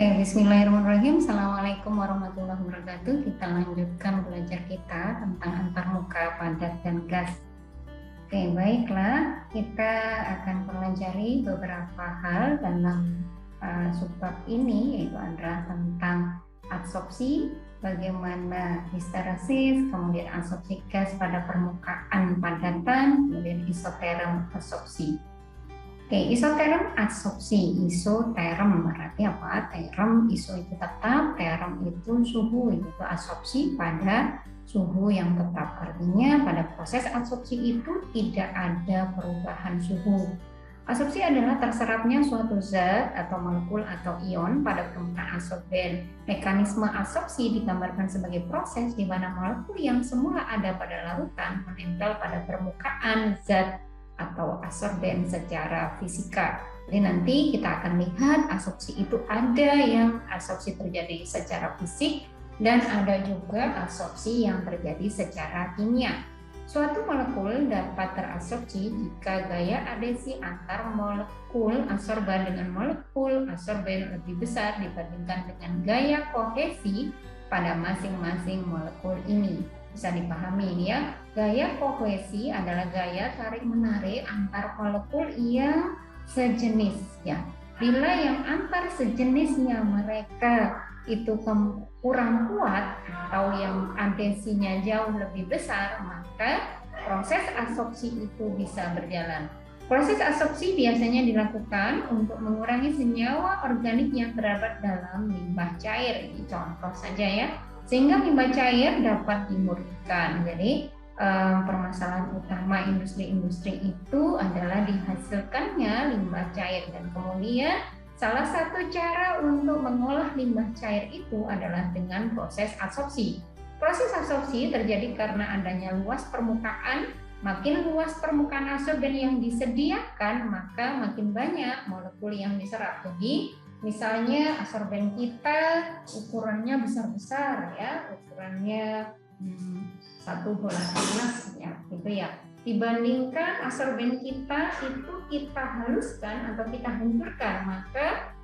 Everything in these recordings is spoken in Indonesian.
Bismillahirrahmanirrahim. Assalamualaikum warahmatullahi wabarakatuh. Kita lanjutkan belajar kita tentang antarmuka, padat, dan gas. Baiklah, kita akan pelajari beberapa hal dalam subbab ini, yaitu adalah tentang adsorpsi, bagaimana histeresis, kemudian adsorpsi gas pada permukaan padatan, kemudian isoterm adsorpsi. Isoterm adsorpsi. Isoterm berarti apa? Term, iso itu tetap, term itu suhu, itu adsorpsi pada suhu yang tetap. Artinya pada proses adsorpsi itu tidak ada perubahan suhu. Adsorpsi adalah terserapnya suatu zat atau molekul atau ion pada permukaan adsorben. Mekanisme adsorpsi digambarkan sebagai proses di mana molekul yang semula ada pada larutan menempel pada permukaan zat atau adsorben secara fisika. Jadi nanti kita akan lihat adsorpsi itu ada yang adsorpsi terjadi secara fisik dan ada juga adsorpsi yang terjadi secara kimia. Suatu molekul dapat teradsorpsi jika gaya adesi antar molekul adsorban dengan molekul adsorben lebih besar dibandingkan dengan gaya kohesi pada masing-masing molekul ini. Bisa dipahami ya, gaya kohesi adalah gaya tarik-menarik antar molekul yang sejenis ya. Bila yang antar sejenisnya mereka itu kurang kuat atau yang adesinya jauh lebih besar, maka proses adsorpsi itu bisa berjalan. Proses adsorpsi biasanya dilakukan untuk mengurangi senyawa organik yang terdapat dalam limbah cair. Ini contoh saja ya, sehingga limbah cair dapat dimurnikan. Jadi permasalahan utama industri-industri itu adalah dihasilkannya limbah cair, dan kemudian salah satu cara untuk mengolah limbah cair itu adalah dengan proses adsorpsi. Proses adsorpsi terjadi karena adanya luas permukaan. Makin luas permukaan adsorben yang disediakan, maka makin banyak molekul yang diserap. Jadi misalnya adsorben kita ukurannya besar-besar ya, ukurannya 1/12 ya, gitu ya. Dibandingkan adsorben kita itu kita haluskan atau kita hancurkan, maka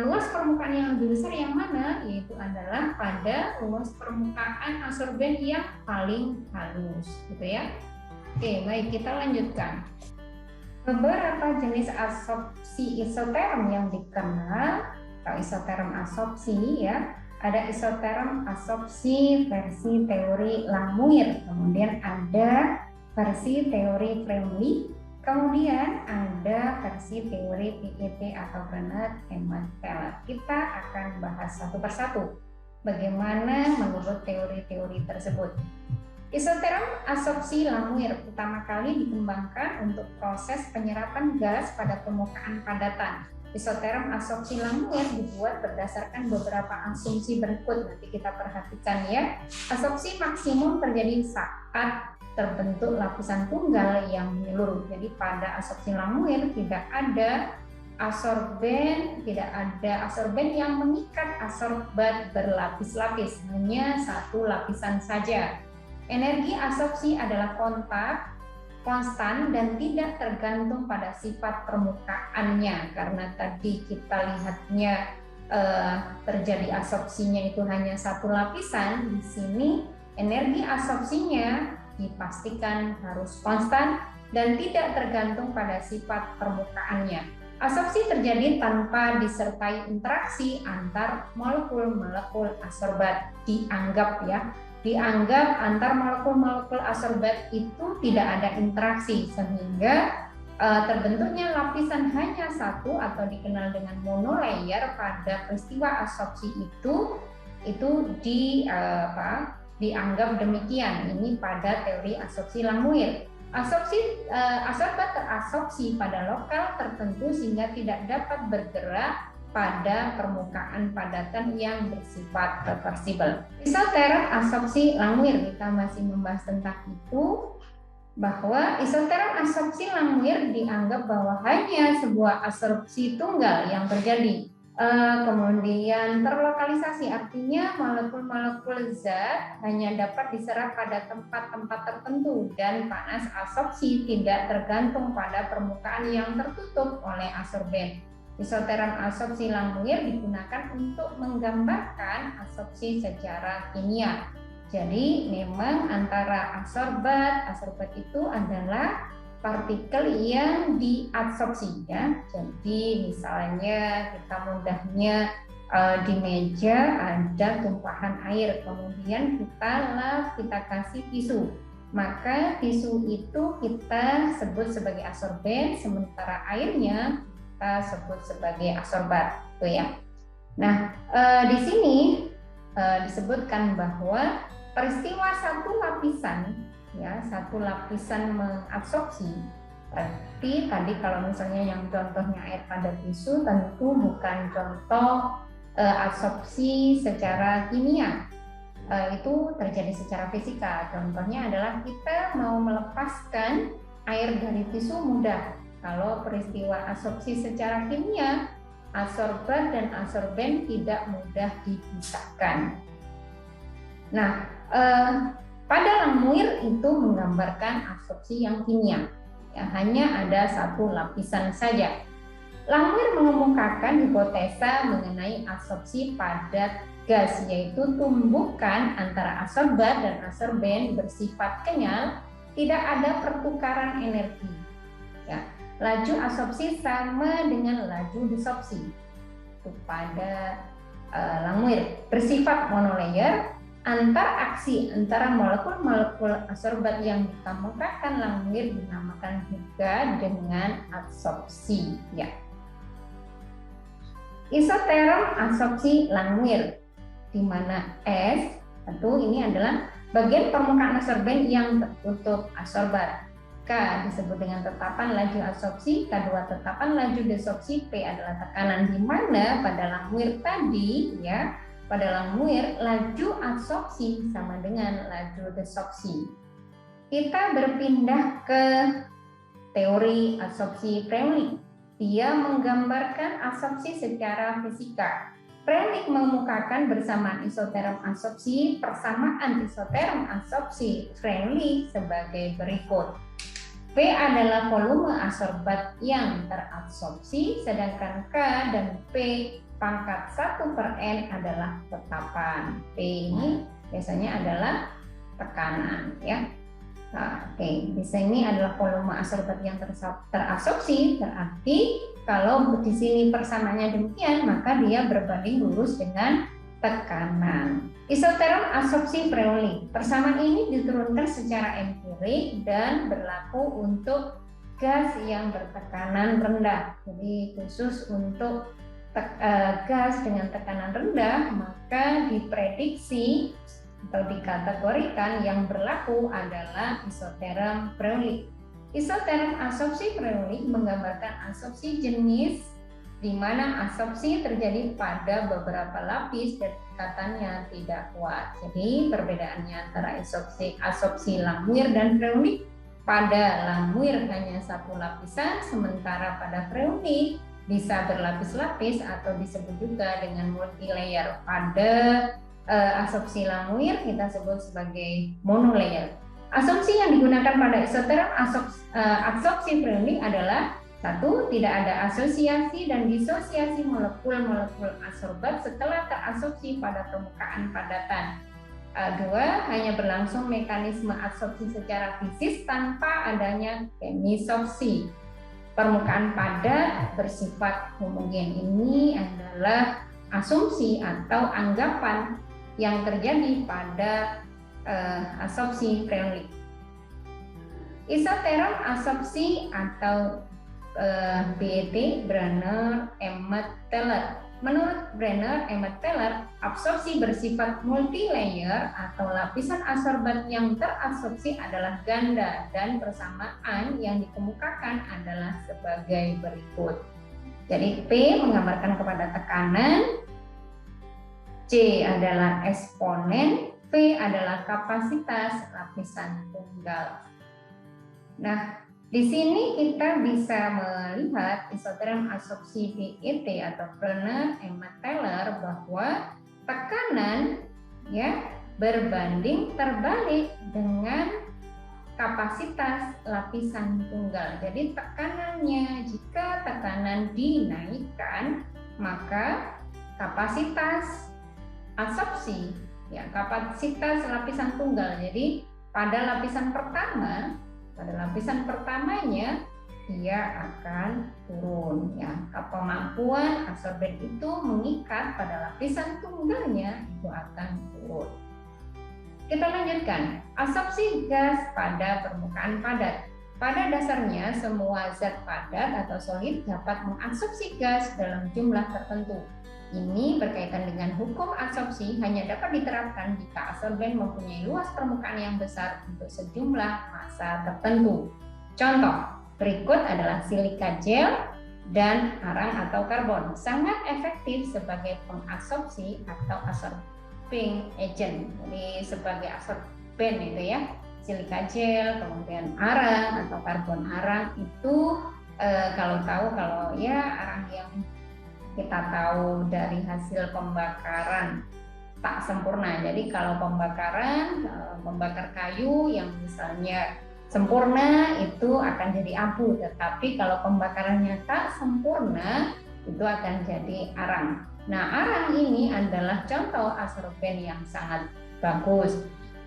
luas permukaan yang lebih besar yang mana? Yaitu adalah pada luas permukaan adsorben yang paling halus, gitu ya. Baik, kita lanjutkan. Beberapa jenis adsorpsi isoterm yang dikenal atau isoterm adsorpsi ya, ada isoterm adsorpsi versi teori Langmuir, kemudian ada versi teori Fremley, kemudian ada versi teori PET atau Bernard-Emmet-Teller. Kita akan bahas satu persatu bagaimana menurut teori-teori tersebut. Isoterm adsorpsi Langmuir pertama kali dikembangkan untuk proses penyerapan gas pada permukaan padatan. Isoterm adsorpsi Langmuir dibuat berdasarkan beberapa asumsi berikut, nanti kita perhatikan ya. Adsorpsi maksimum terjadi saat terbentuk lapisan tunggal yang menyeluruh. Jadi pada adsorpsi Langmuir tidak ada adsorben yang mengikat adsorbat berlapis-lapis, hanya satu lapisan saja. Energi adsorpsi adalah kontak, konstan, dan tidak tergantung pada sifat permukaannya. Karena tadi kita lihatnya terjadi adsorpsinya itu hanya satu lapisan, di sini energi adsorpsinya dipastikan harus konstan dan tidak tergantung pada sifat permukaannya. Adsorpsi terjadi tanpa disertai interaksi antar molekul-molekul adsorbat. Dianggap antar molekul-molekul adsorbat itu tidak ada interaksi, sehingga terbentuknya lapisan hanya satu atau dikenal dengan monolayer pada peristiwa adsorpsi itu dianggap demikian. Ini pada teori adsorpsi Langmuir. Adsorbat teradsorpsi pada lokal tertentu sehingga tidak dapat bergerak pada permukaan padatan yang bersifat reversibel. Isoterm adsorpsi Langmuir, kita masih membahas tentang itu, bahwa isoterm adsorpsi Langmuir dianggap bahwa hanya sebuah adsorpsi tunggal yang terjadi. Kemudian terlokalisasi, artinya molekul-molekul zat hanya dapat diserap pada tempat-tempat tertentu, dan panas adsorpsi tidak tergantung pada permukaan yang tertutup oleh adsorben. Isoterum absorpsi Langmuir digunakan untuk menggambarkan absorpsi secara kimia. Jadi memang antara adsorbat itu adalah partikel yang diabsorpsi ya. Jadi misalnya kita mudahnya di meja ada tumpahan air, kemudian kita kasih tisu. Maka tisu itu kita sebut sebagai adsorben, sementara airnya kita sebut sebagai adsorbat, tuh ya. Nah, di sini disebutkan bahwa peristiwa satu lapisan mengabsorpsi. Tapi tadi kalau misalnya yang contohnya air pada tisu tentu bukan contoh absorpsi secara kimia. Itu terjadi secara fisika. Contohnya adalah kita mau melepaskan air dari tisu mudah. Kalau peristiwa absorpsi secara kimia, adsorbat dan adsorben tidak mudah dipisahkan. Nah, pada Langmuir itu menggambarkan absorpsi yang kimia. Ya, hanya ada satu lapisan saja. Langmuir mengemukakan hipotesa mengenai absorpsi pada gas, yaitu tumbukan antara adsorbat dan adsorben bersifat kenyal, tidak ada pertukaran energi. Ya, laju absorpsi sama dengan laju desorpsi. Pada Langmuir bersifat monolayer, antar aksi antara molekul-molekul adsorbat yang dikemukakan Langmuir dinamakan juga dengan adsorpsi. Ya. Isoterum absorpsi Langmuir, di mana S tentu ini adalah bagian permukaan adsorben yang tertutup adsorbat. K disebut dengan tetapan laju absorpsi, K2 tetapan laju desorpsi, P adalah tekanan, di mana pada Langmuir tadi ya, pada Langmuir laju absorpsi sama dengan laju desorpsi. Kita berpindah ke teori absorpsi Freundlich. Dia menggambarkan absorpsi secara fisika. Freundlich mengemukakan bersamaan isoterum absorpsi, persamaan isoterum absorpsi Freundlich sebagai berikut. V adalah volume adsorbat yang terabsorpsi, sedangkan K dan P pangkat 1/N adalah tetapan. P ini biasanya adalah tekanan ya. Nah, oke, di sini adalah volume adsorbat yang terabsorpsi, berarti kalau di sini persamaannya demikian, maka dia berbanding lurus dengan tekanan. Isoterum absorpsi Freundlich. Persamaan ini diturunkan secara empirik dan berlaku untuk gas yang bertekanan rendah. Jadi khusus untuk gas dengan tekanan rendah, maka diprediksi atau dikategorikan yang berlaku adalah isoterum Freundlich. Isoterum absorpsi Freundlich menggambarkan absorpsi jenis di mana absorpsi terjadi pada beberapa lapis dan ikatannya tidak kuat. Jadi perbedaannya antara absorpsi Langmuir dan Freundlich, pada Langmuir hanya satu lapisan, sementara pada Freundlich bisa berlapis-lapis atau disebut juga dengan multilayer. Pada absorpsi Langmuir kita sebut sebagai monolayer. Asumsi yang digunakan pada isoterum absorpsi Freundlich adalah: 1. Tidak ada asosiasi dan disosiasi molekul-molekul adsorbat setelah terabsorpsi pada permukaan padatan. 2. Hanya berlangsung mekanisme absorpsi secara fisis tanpa adanya kemisorpsi. Permukaan padat bersifat homogen. Ini adalah asumsi atau anggapan yang terjadi pada absorpsi Freundlich. Isoterum absorpsi atau BET, Brenner, Emmett, Teller. Menurut Brenner, Emmett, Teller, absorpsi bersifat multilayer atau lapisan adsorbat yang terabsorpsi adalah ganda dan persamaan yang dikemukakan adalah sebagai berikut. Jadi P menggambarkan kepada tekanan, C adalah eksponen, V adalah kapasitas lapisan tunggal. Nah, di sini kita bisa melihat isoterum absorpsi BET atau Brenner, Emmett, Teller bahwa tekanan ya berbanding terbalik dengan kapasitas lapisan tunggal. Jadi tekanannya, jika tekanan dinaikkan, maka kapasitas absorpsi, ya, kapasitas lapisan tunggal. Jadi pada lapisan pertamanya dia akan turun, ya. Kemampuan absorben itu mengikat pada lapisan tunggalnya itu akan turun. Kita lanjutkan, absorpsi gas pada permukaan padat. Pada dasarnya semua zat padat atau solid dapat mengabsorpsi gas dalam jumlah tertentu. Ini berkaitan dengan hukum absorpsi hanya dapat diterapkan jika absorben mempunyai luas permukaan yang besar untuk sejumlah massa tertentu. Contoh berikut adalah silika gel dan arang atau karbon. Sangat efektif sebagai pengabsorpsi atau absorbing agent. Jadi sebagai absorben itu ya, silika gel, kemudian arang atau karbon. Arang itu kalau ya arang yang kita tahu dari hasil pembakaran tak sempurna. Jadi kalau membakar kayu yang misalnya sempurna itu akan jadi abu, tetapi kalau pembakarannya tak sempurna itu akan jadi arang. Nah, arang ini adalah contoh absorben yang sangat bagus.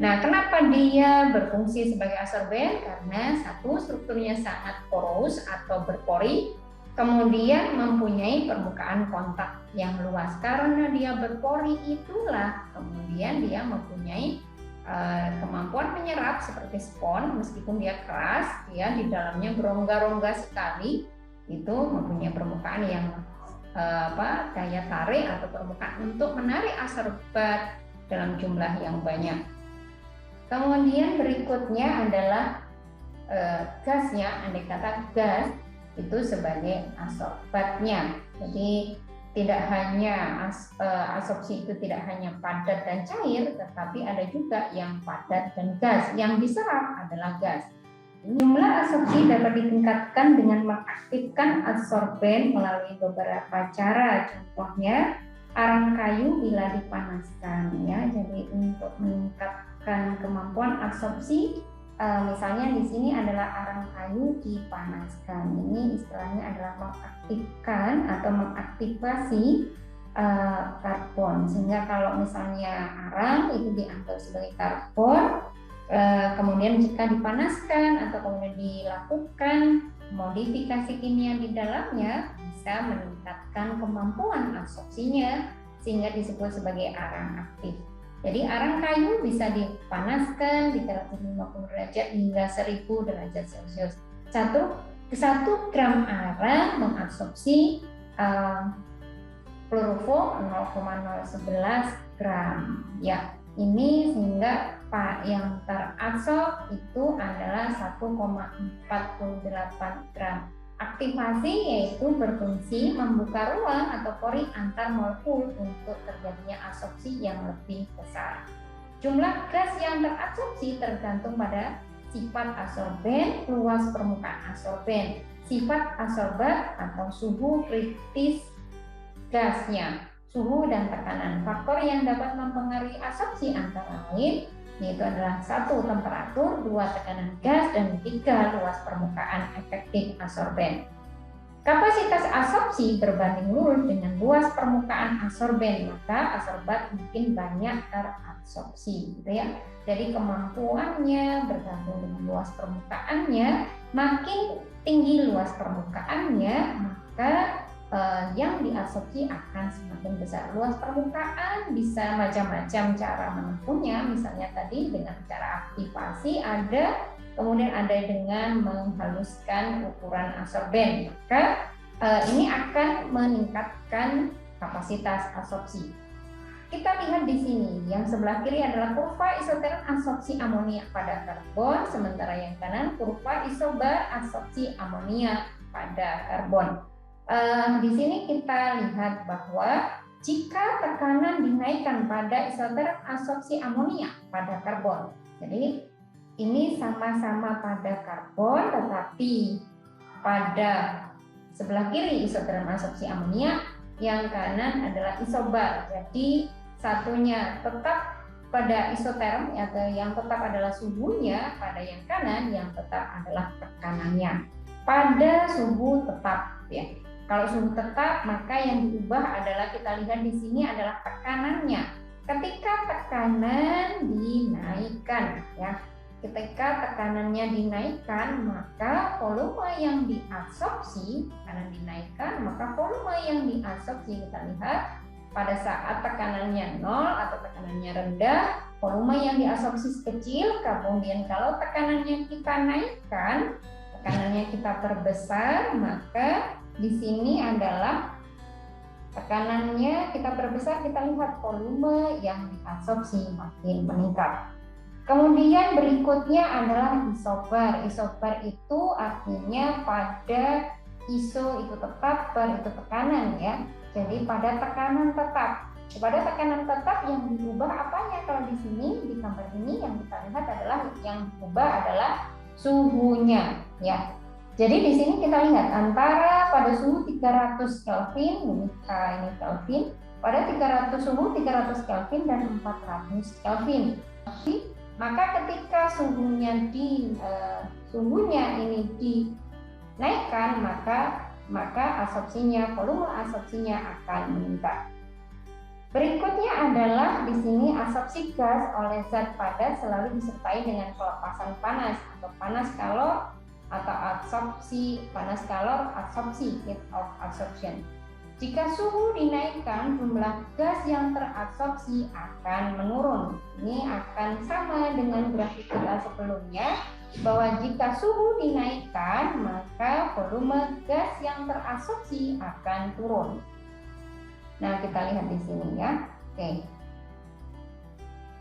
Nah, kenapa dia berfungsi sebagai absorben? Karena satu, strukturnya sangat poros atau berpori, kemudian mempunyai permukaan kontak yang luas. Karena dia berpori itulah kemudian dia mempunyai kemampuan menyerap seperti spons, meskipun dia keras, ya di dalamnya berongga-rongga sekali, itu mempunyai permukaan yang daya tarik atau permukaan untuk menarik absorbat dalam jumlah yang banyak. Kemudian berikutnya adalah gasnya, andai kata gas itu sebagai absorbatnya. Jadi tidak hanya absorpsi itu tidak hanya padat dan cair, tetapi ada juga yang padat dan gas. Yang diserap adalah gas. Jumlah absorpsi dapat ditingkatkan dengan mengaktifkan absorben melalui beberapa cara. Contohnya arang kayu bila dipanaskan, ya. Jadi untuk meningkatkan kemampuan absorpsi, misalnya di sini adalah arang kayu dipanaskan. Ini istilahnya adalah mengaktifkan atau mengaktifasi karbon. Sehingga kalau misalnya arang itu dianggap sebagai karbon, kemudian jika dipanaskan atau kemudian dilakukan modifikasi kimia di dalamnya, bisa meningkatkan kemampuan absorpsinya sehingga disebut sebagai arang aktif. Jadi arang kayu bisa dipanaskan di 350 derajat hingga 1000 derajat Celcius. 1 gram arang mengabsorpsi kloroform 0,011 gram. Ya, ini sehingga yang terabsorb itu adalah 1,48 gram. Aktivasi yaitu berfungsi membuka ruang atau pori antar molekul untuk terjadinya absorpsi yang lebih besar. Jumlah gas yang terabsorpsi tergantung pada sifat absorben, luas permukaan absorben, sifat absorbat atau suhu kritis gasnya, suhu dan tekanan. Faktor yang dapat mempengaruhi absorpsi antara lain yaitu adalah 1 temperatur, 2 tekanan gas, dan 3 luas permukaan efektif absorben. Kapasitas absorpsi berbanding lurus dengan luas permukaan absorben, maka absorbat mungkin banyak terabsorpsi, gitu ya. Jadi kemampuannya bergantung dengan luas permukaannya. Makin tinggi luas permukaannya, maka yang diabsorpsi akan semakin besar. Luas permukaan bisa macam-macam cara menempuhnya, misalnya tadi dengan cara aktivasi ada, kemudian ada dengan menghaluskan ukuran absorben. Maka ini akan meningkatkan kapasitas absorpsi. Kita lihat di sini, yang sebelah kiri adalah kurva isoteron absorpsi amonia pada karbon, sementara yang kanan kurva isobar absorpsi amonia pada karbon. Di sini kita lihat bahwa jika tekanan dinaikkan pada isoteron absorpsi amonia pada karbon, jadi ini sama-sama pada karbon, tetapi pada sebelah kiri isoteron absorpsi amonia, yang kanan adalah isobar. Jadi satunya tetap pada isoterm atau yang tetap adalah suhunya, pada yang kanan yang tetap adalah tekanannya. Pada suhu tetap ya. Kalau suhu tetap maka yang diubah adalah kita lihat di sini adalah tekanannya. Ketika tekanan dinaikkan ya. Ketika tekanannya dinaikkan, maka volume yang diabsorpsi, karena dinaikkan, maka volume yang diabsorpsi kita lihat pada saat tekanannya 0 atau tekanannya rendah, volume yang diabsorpsi kecil. Kemudian kalau tekanannya kita naikkan, tekanannya kita perbesar, maka di sini adalah tekanannya kita perbesar, kita lihat volume yang diabsorpsi makin meningkat. Kemudian berikutnya adalah isobar. Isobar itu artinya pada iso itu tetap, bar itu tekanan ya. Jadi pada tekanan tetap. Pada tekanan tetap yang diubah apanya? Kalau di sini di gambar ini yang kita lihat adalah yang diubah adalah suhunya ya. Jadi di sini kita lihat antara pada suhu 300 Kelvin, ini Kelvin, pada 300 suhu 300 Kelvin dan 400 Kelvin. Maka ketika suhunya ini dinaikkan, maka absorpsinya, volume absorpsinya akan meningkat. Berikutnya adalah di sini absorpsi gas oleh zat padat selalu disertai dengan pelepasan panas atau panas kalor atau absorpsi panas kalor, absorpsi heat of absorption. Jika suhu dinaikkan, jumlah gas yang terabsorpsi akan menurun. Ini akan sama dengan grafik kita sebelumnya, bahwa jika suhu dinaikkan, maka volume gas yang terabsorpsi akan turun. Nah, kita lihat di sini ya. Oke.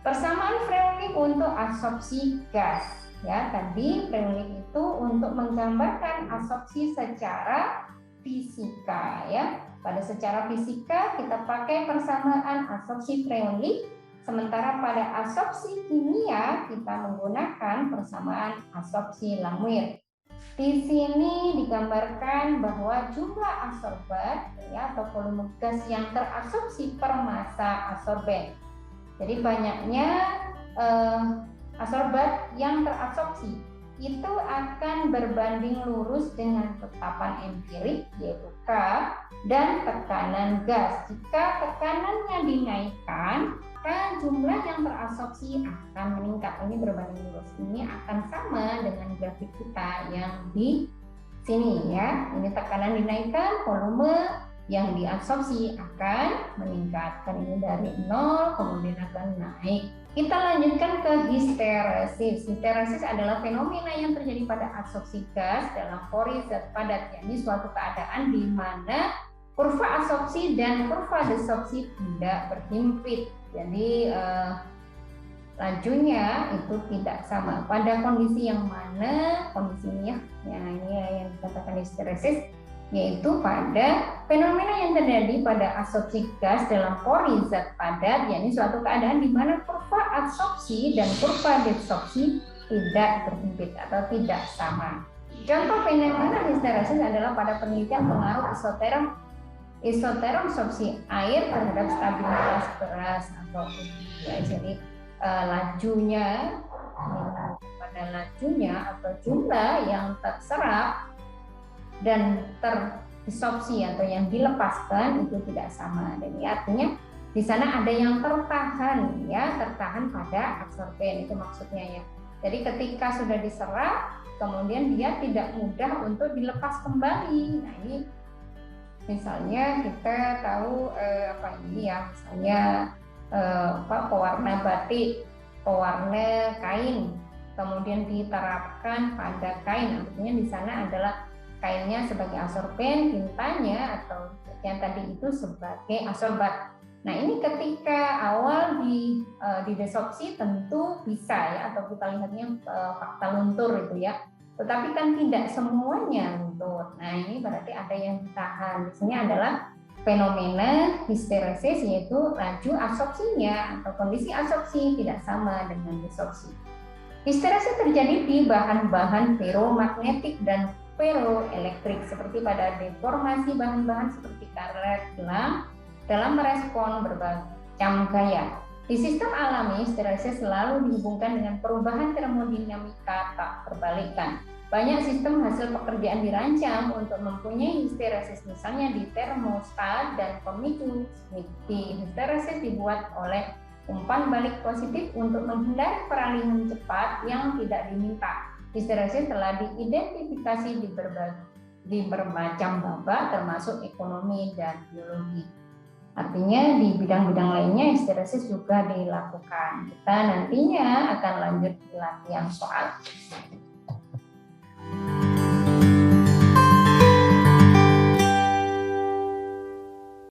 Persamaan Freundlich untuk absorpsi gas. Ya, tadi Freundlich itu untuk menggambarkan absorpsi secara fisika ya. Pada secara fisika kita pakai persamaan absorpsi Freundlich, sementara pada absorpsi kimia kita menggunakan persamaan absorpsi Langmuir. Di sini digambarkan bahwa jumlah absorban ya, atau volume gas yang terabsorpsi per massa absorben. Jadi banyaknya absorban yang terabsorpsi itu akan berbanding lurus dengan tetapan empirik yaitu K dan tekanan gas. Jika tekanannya dinaikkan, maka jumlah yang terabsorpsi akan meningkat. Ini berbanding lurus. Ini akan sama dengan grafik kita yang di sini ya. Ini tekanan dinaikkan, volume yang diabsorpsi akan meningkat. Dan ini dari 0 kemudian akan naik. Kita lanjutkan ke histeresis. Histeresis adalah fenomena yang terjadi pada absorpsi gas dalam pori zat padat, yakni suatu keadaan di mana kurva absorpsi dan kurva desorpsi tidak berhimpit. Jadi lajunya itu tidak sama. Pada kondisi yang mana kondisinya? Ya, ini yang dikatakan histeresis, yaitu pada fenomena yang terjadi pada absorpsi gas dalam pori zat padat, yakni suatu keadaan di mana kurva absorpsi dan kurva desorpsi tidak berhimpit atau tidak sama. Contoh fenomena histeresis adalah pada penelitian pengaruh isoterm absorpsi air terhadap stabilitas beras atau ya, jadi lajunya pada lajunya atau jumlah yang terserap dan terabsorpsi atau yang dilepaskan itu tidak sama. Jadi artinya di sana ada yang tertahan ya, tertahan pada absorben, itu maksudnya ya. Jadi ketika sudah diserap kemudian dia tidak mudah untuk dilepas kembali. Nah, ini misalnya kita tahu misalnya pewarna batik, pewarna kain, kemudian diterapkan pada kain, artinya di sana adalah kainnya sebagai absorben, tintanya atau yang tadi itu sebagai absorbat. Nah, ini ketika awal di desorpsi tentu bisa ya, atau kita lihatnya fakta luntur itu ya. Tetapi kan tidak semuanya luntur. Nah, ini berarti ada yang ditahan. Di sini adalah fenomena histeresis, yaitu laju absorpsinya atau kondisi absorpsi tidak sama dengan desorpsi. Histeresis terjadi di bahan-bahan ferromagnetik dan ferroelektrik, seperti pada deformasi bahan-bahan seperti karet gelang dalam merespon berbagai macam gaya. Di sistem alami, histeresis selalu dihubungkan dengan perubahan termodinamika tak berbalikan. Banyak sistem hasil pekerjaan dirancang untuk mempunyai histeresis, misalnya di termostat dan pemicu. Di histeresis dibuat oleh umpan balik positif untuk menghindari peralihan cepat yang tidak diminta. Histeresis telah diidentifikasi di bermacam babak, termasuk ekonomi dan biologi. Artinya di bidang-bidang lainnya histeresis juga dilakukan. Kita nantinya akan lanjut di latihan soal.